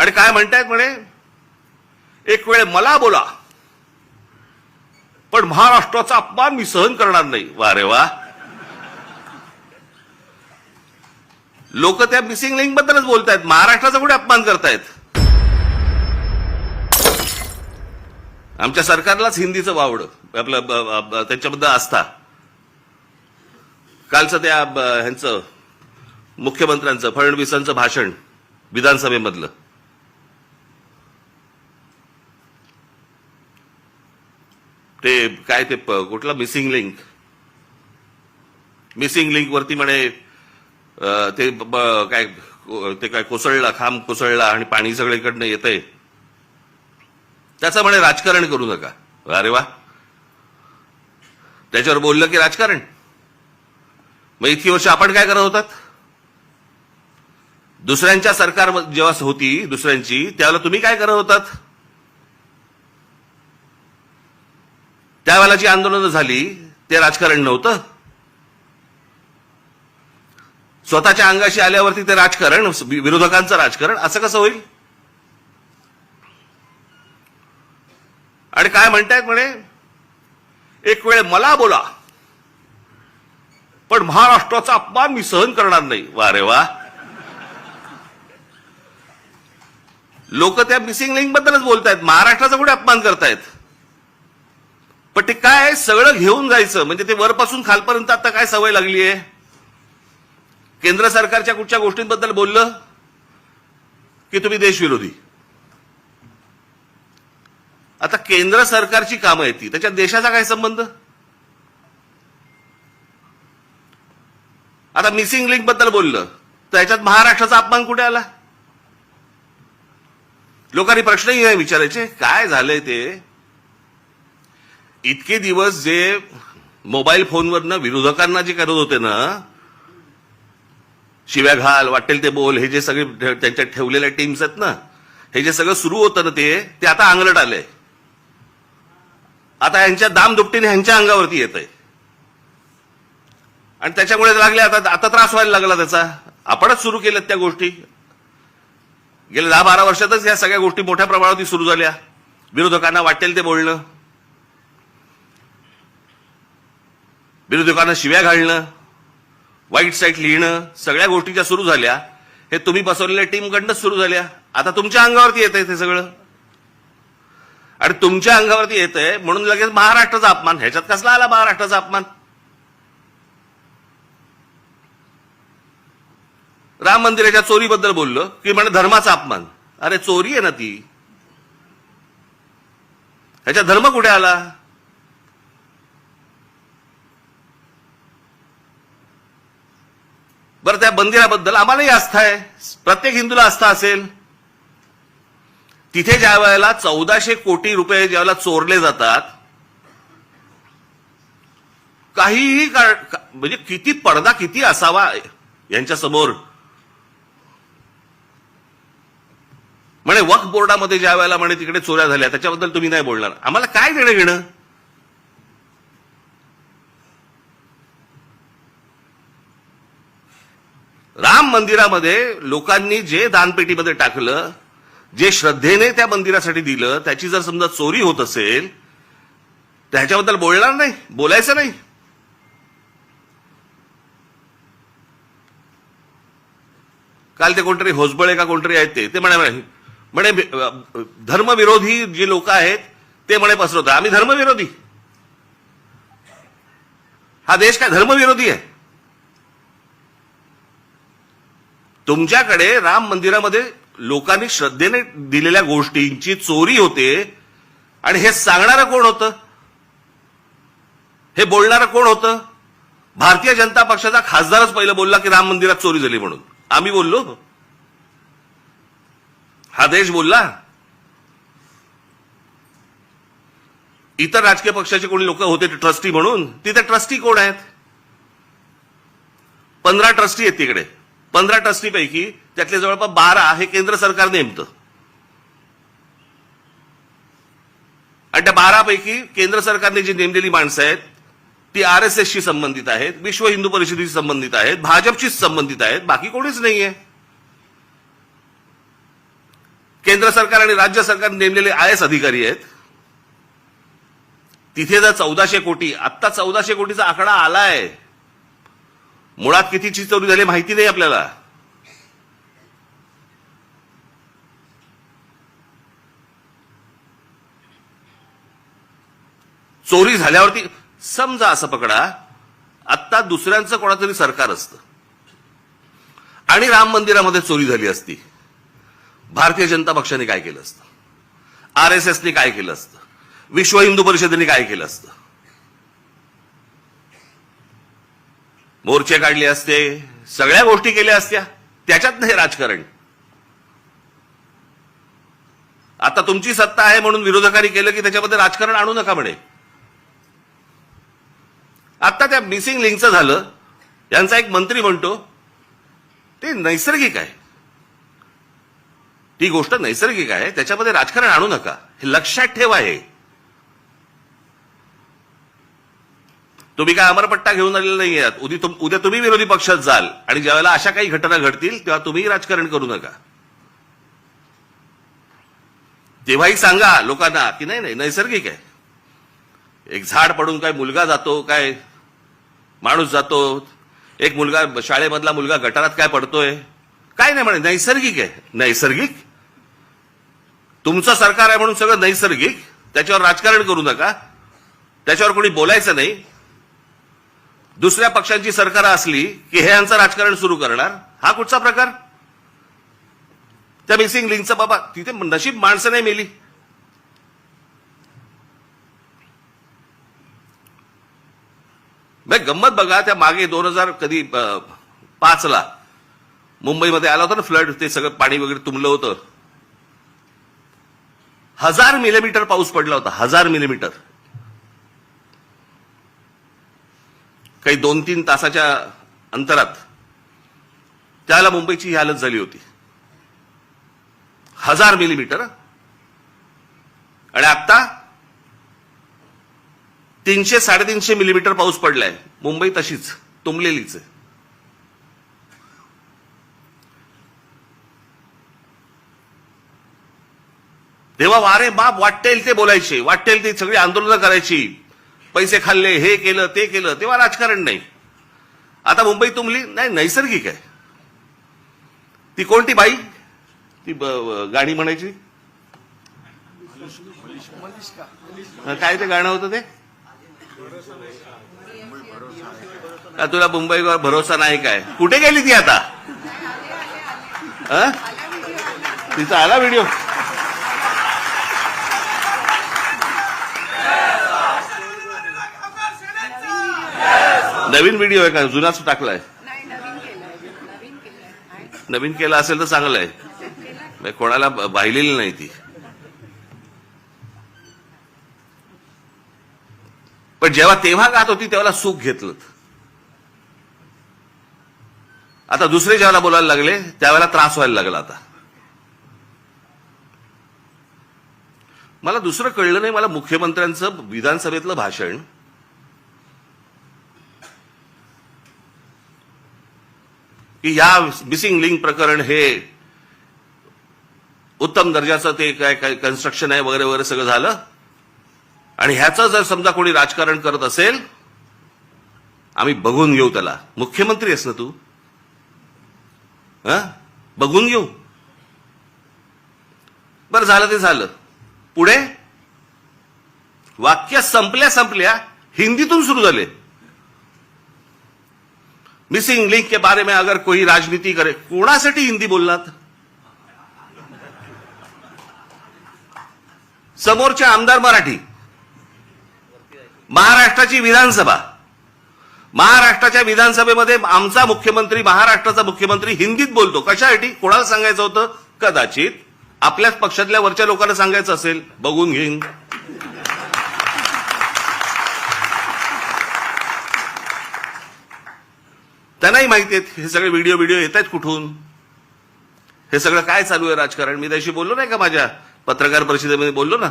आणि काय म्हणतायत म्हणे, एक वेळ मला बोला पण महाराष्ट्राचा अपमान मी सहन करणार नाही. वा रे वा. लोक त्या मिसिंग लिंक बद्दलच बोलतायत, महाराष्ट्राचा कुठे अपमान करतायत. आमच्या सरकारलाच हिंदीचं वावडं आपलं त्यांच्याबद्दल आस्था. कालचं त्या ह्यांचं मुख्यमंत्र्यांचं फडणवीसांचं भाषण विधानसभेमधलं, ते काय ते कुठला मिसिंग लिंक वरती म्हणे ते काय ते काय कोसळला, खांब कोसळला आणि पाणी सगळीकडनं येतंय, त्याचं म्हणे राजकारण करू नका. अरे वा. त्याच्यावर बोललं की राजकारण. मग इतकी वर्ष आपण काय करत होतात? दुसऱ्यांच्या सरकार जेव्हा होती दुसऱ्यांची, त्यावेळेला तुम्ही काय करत होतात? त्यावेळेला जी आंदोलनं झाली ते राजकारण नव्हतं. स्वतःच्या अंगाशी आल्यावरती ते राजकारण, विरोधकांचं राजकारण, असं कसं होईल? आणि काय म्हणतायत म्हणे, एक वेळ मला बोला पण महाराष्ट्राचा अपमान मी सहन करणार नाही. वा रे वा. लोक त्या मिसिंग लिंक बद्दलच बोलतायत, महाराष्ट्राचा कुठे अपमान करतायत. पण ते काय सगळं घेऊन जायचं, म्हणजे ते वरपासून खालपर्यंत आता काय सवय लागली आहे. केंद्र सरकारच्या कुठच्या गोष्टींबद्दल बोललं की तुम्ही देशविरोधी. आता केंद्र सरकारची कामं आहेत ती, त्याच्यात देशाचा काय संबंध? आता मिसिंग लिंक बद्दल बोललं तर याच्यात महाराष्ट्राचा अपमान कुठे आला? लोकांनी प्रश्नही नाही विचारायचे काय झालंय ते. इतके दिवस जे मोबाईल फोनवरनं विरोधकांना जे करत होते ना, शिव्या घाल, वाटेल ते बोल, हे जे सगळे त्यांच्या ठेवलेल्या टीम्स आहेत ना, हे जे सगळं सुरू होतं ना ते आता अंगलट आलंय. आता यांच्या दामदुपटीने ह्यांच्या अंगावरती येत आहे आणि त्याच्यामुळे लागले आता त्रास व्हायला लागला त्याचा. आपणच सुरू केल्यात त्या गोष्टी. गेल्या 10-12 वर्षातच या सगळ्या गोष्टी मोठ्या प्रमाणावरती सुरू झाल्या. विरोधकांना वाटेल ते बोलणं, विरोधकांना शिव्या घालणं, वाईट साईट लिहिणं, सगळ्या गोष्टीच्या सुरू झाल्या. हे तुम्ही बसवलेल्या टीमकडनंच सुरू झाल्या. आता तुमच्या अंगावरती येत आहे ते सगळं, आणि तुमच्या अंगावरती येत आहे म्हणून लगेच महाराष्ट्राचा अपमान. ह्याच्यात कसला आला महाराष्ट्राचा अपमान? राम मंदिराच्या चोरीबद्दल बोललो की म्हणे धर्माचा अपमान. अरे चोरी आहे ना ती, ह्याच्यात धर्म कुठे आला? बरं, त्या मंदिराबद्दल आम्हालाही आस्था आहे, प्रत्येक हिंदूला आस्था असेल. तिथे ज्या वेळेला 1400 कोटी रुपये ज्यावेळेला चोरले जातात, काहीही म्हणजे किती पडदा किती असावा यांच्या समोर. म्हणे वक्फ बोर्डामध्ये ज्या वेळेला म्हणे तिकडे चोऱ्या झाल्या त्याच्याबद्दल तुम्ही नाही बोलणार. आम्हाला काय देणं घेणं? राम मंदिरामध्ये लोकांनी जे दानपेटीमध्ये टाकलं, जे श्रद्धेने त्या मंदिरासाठी दिलं, त्याची जर समजा चोरी होत असेल त्याच्याबद्दल बोलणार नाही, बोलायचं नाही. काल ते कोणतरी होसबळे का कोणतरी आहेत ते म्हणे धर्मविरोधी जे लोक आहेत ते म्हणे पसरवतात. आम्ही धर्मविरोधी? हा देश काय धर्मविरोधी आहे? तुमच्याकडे राम मंदिरामध्ये लोकांनी श्रद्धेने दिलेल्या गोष्टींची चोरी होते आणि हे सांगणारं कोण होतं? हे बोलणारं कोण होतं? भारतीय जनता पक्षाचा खासदारच पहिलं बोलला की राम मंदिरात चोरी झाली म्हणून. आम्ही बोललो? हा देश बोलला? इतर राजकीय पक्षाचे कोणी लोक होते ट्रस्टी म्हणून, तिथे ट्रस्टी कोण आहेत? 15 ट्रस्टी आहेत तिकडे. 15 ट्रस्टीपैकी त्यातले जवळपास 12 हे केंद्र सरकार नेमतं, आणि त्या 12 पैकी केंद्र सरकारने जी नेमलेली माणसं आहेत ती RSSशी संबंधित आहेत, विश्व हिंदू परिषदेशी संबंधित आहेत, भाजपशी संबंधित आहेत, बाकी कोणीच नाहीये. केंद्र सरकार आणि राज्य सरकार नेमलेले IAS अधिकारी आहेत. तिथे जर 1400 कोटी, आत्ता 1400 कोटीचा आकडा आलाय. मुळात कितीची चोरी झाली माहिती नाही आपल्याला. चोरी झाल्यावरती समजा असं पकडा, आत्ता दुसऱ्यांचं कोणातरी सरकार असतं आणि राम मंदिरामध्ये चोरी झाली असती, भारतीय जनता पक्षाने काय केलं असतं, RSSने काय केलं असतं, विश्व हिंदू परिषदेने काय केलं असतं? मोर्चे काढले असते, सगळ्या गोष्टी केल्या असत्या. त्याच्यात नाही राजकारण. आता तुमची सत्ता आहे म्हणून विरोधकांनी केलं की त्याच्यामध्ये राजकारण आणू नका म्हणे. आता त्या मिसिंग लिंकचं झालं, यांचा एक मंत्री म्हणतो ते नैसर्गिक आहे, ती गोष्ट नैसर्गिक आहे, त्याच्यामध्ये राजकारण आणू नका, हे लक्षात ठेवा. हे तुम्ही काय अमरपट्टा घेऊन आलेला नाही आहात. उद्या तुम्ही विरोधी पक्षात जाल आणि ज्यावेळेला अशा काही घटना घडतील तेव्हा तुम्ही राजकारण करू नका. तेव्हाही सांगा लोकांना की नाही नाही नैसर्गिक आहे. एक झाड पडून काय मुलगा जातो, काय माणूस जातो, एक मुलगा शाळेमधला मुलगा गटारात काय पडतोय, काय नाही म्हणे, नैसर्गिक आहे. नैसर्गिक? तुमचं सरकार आहे म्हणून सगळं नैसर्गिक, त्याच्यावर राजकारण करू नका, त्याच्यावर कोणी बोलायचं नाही. दुसऱ्या पक्षांची सरकार असली की हे यांचं राजकारण सुरू करणार, हा कुठचा प्रकार? त्या मिसिंग लिंकचा बाबा तिथे नशीब माणसं नाही मेली. गंमत बघा, त्या मागे 2005 मुंबईमध्ये आला होता ना फ्लड, ते सगळं पाणी वगैरे तुंबलं होतं. 1000 मिलीमीटर पाऊस पडला होता, 1000 मिलीमीटर. काही 2-3 तासाच्या अंतरात त्याला मुंबईची ही हालत झाली होती. 1000 मिलीमीटर. आणि आता 300-350 मिलीमीटर पाऊस पडलाय. मुंबई तशीच तुंबलेलीच आहे. तेव्हा वारे बाप वाटेल ते बोलायचे, वाटेल ते सगळी आंदोलनं करायची, पैसे खाल्ले, हे केलं ते केलं, तेव्हा राजकारण नाही. आता मुंबई तुंबली नाही, नैसर्गिक आहे. ती कोणती बाई, ती गाणी म्हणायची, काय ते गाणं होतं ते, तुला मुंबईवर भरोसा नाही काय, कुठे गेली ती आता? तिचा आला व्हिडिओ. नवीन व्हिडिओ आहे का, जुनाच टाकलाय? नवीन केला असेल तर चांगलं आहे, कोणाला पाहिलेली नाही ती. पण जेव्हा तेव्हा गात होती तेव्हा सुख घेतलं. आता दुसरे जेव्हा बोलायला लागले त्यावेळेला त्रास व्हायला लागला. आता मला दुसरं कळलं नाही, मला मुख्यमंत्र्यांचं विधानसभेतलं भाषण की या मिसिंग लिंक प्रकरण हे उत्तम दर्जाचं ते काय काय कन्स्ट्रक्शन आहे वगैरे वगैरे सगळं झालं, आणि ह्याचं जर समजा कोणी राजकारण करत असेल आम्ही बघून घेऊ त्याला. मुख्यमंत्री आहेस ना तू, बघून घेऊ. बरं झालं ते झालं. पुढे वाक्य संपल्या हिंदीतून सुरू झाले. मिसिंग लिंक के बारे में अगर कोई राजनीति करे, कोणासाठी हिंदी बोलणार? समोरचे आमदार मराठी, महाराष्ट्राची विधानसभा, महाराष्ट्राच्या विधानसभेमध्ये आमचा मुख्यमंत्री, महाराष्ट्राचा मुख्यमंत्री हिंदीत बोलतो. कशासाठी? कोणाला सांगायचं होतं? कदाचित आपल्याच पक्षातल्या वरच्या लोकांना सांगायचं असेल, बघून घेईन. त्यांनाही माहिती आहेत हे सगळे व्हिडिओ येत आहेत कुठून, हे सगळं काय चालू आहे राजकारण. मी त्याशी बोललो नाही का, माझ्या पत्रकार परिषदेमध्ये बोललो ना,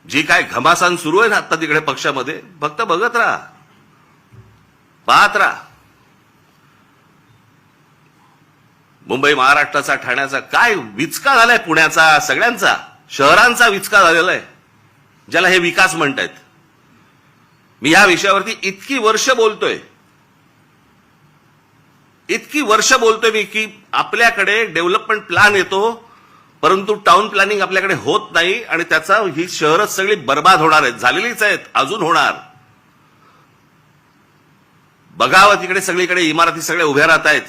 जी काय घमासान सुरू आहे ना आता तिकडे पक्षामध्ये, फक्त बघत राहा, पाहत राहा. मुंबई महाराष्ट्राचा, ठाण्याचा काय विचका झालाय, पुण्याचा, सगळ्यांचा शहरांचा विचका झालेला आहे, ज्याला हे विकास म्हणतायत. मी या विषयावरती इतकी वर्ष बोलतोय मी की आपल्याकडे डेव्हलपमेंट प्लॅन येतो, परंतु टाउन प्लॅनिंग आपल्याकडे होत नाही आणि त्याचा ही शहरच सगळी बर्बाद होणार आहेत, झालेलीच आहेत, अजून होणार. बघावं तिकडे सगळीकडे इमारती सगळ्या उभ्या राहत आहेत.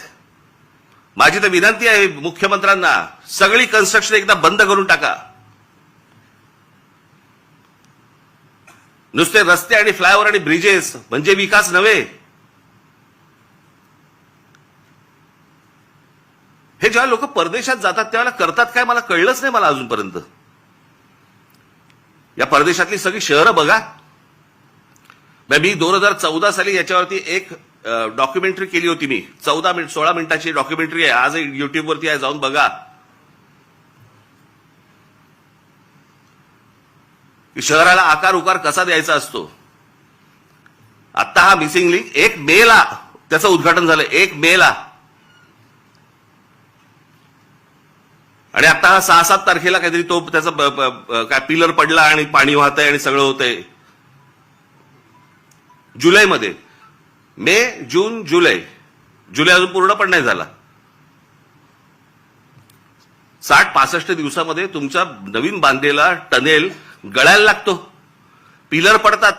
माझी तर विनंती आहे मुख्यमंत्र्यांना, सगळी कन्स्ट्रक्शन एकदा बंद करून टाका. नुसते रस्ते आणि फ्लायओव्हर आणि ब्रिजेस म्हणजे विकास नव्हे. हे जेव्हा लोक परदेशात जातात त्यावेळेला करतात काय मला कळलंच नाही मला अजूनपर्यंत. या परदेशातली सगळी शहरं बघा. मी 2014 साली याच्यावरती एक डॉक्युमेंटरी केली होती. मी 16 मिनिटाची डॉक्युमेंटरी आहे, आज युट्यूबवरती आहे, जाऊन बघा. की शहराला आकार उकार कसा द्यायचा असतो. आता हा मिसिंग लिंक 1 मेला त्याचं उद्घाटन झालं, 1 मेला. आणि आता हा 6-7 तारखेला काहीतरी तो त्याचा काय पिलर पडला आणि पाणी वाहतंय आणि सगळं होतंय. जुलैमध्ये मे, जून, जुलै अजून पूर्ण पण नाही झाला. 60-65 दिवसामध्ये तुमचा नवीन बांधलेला टनेल गळायला लागतो. पिलर पडतात,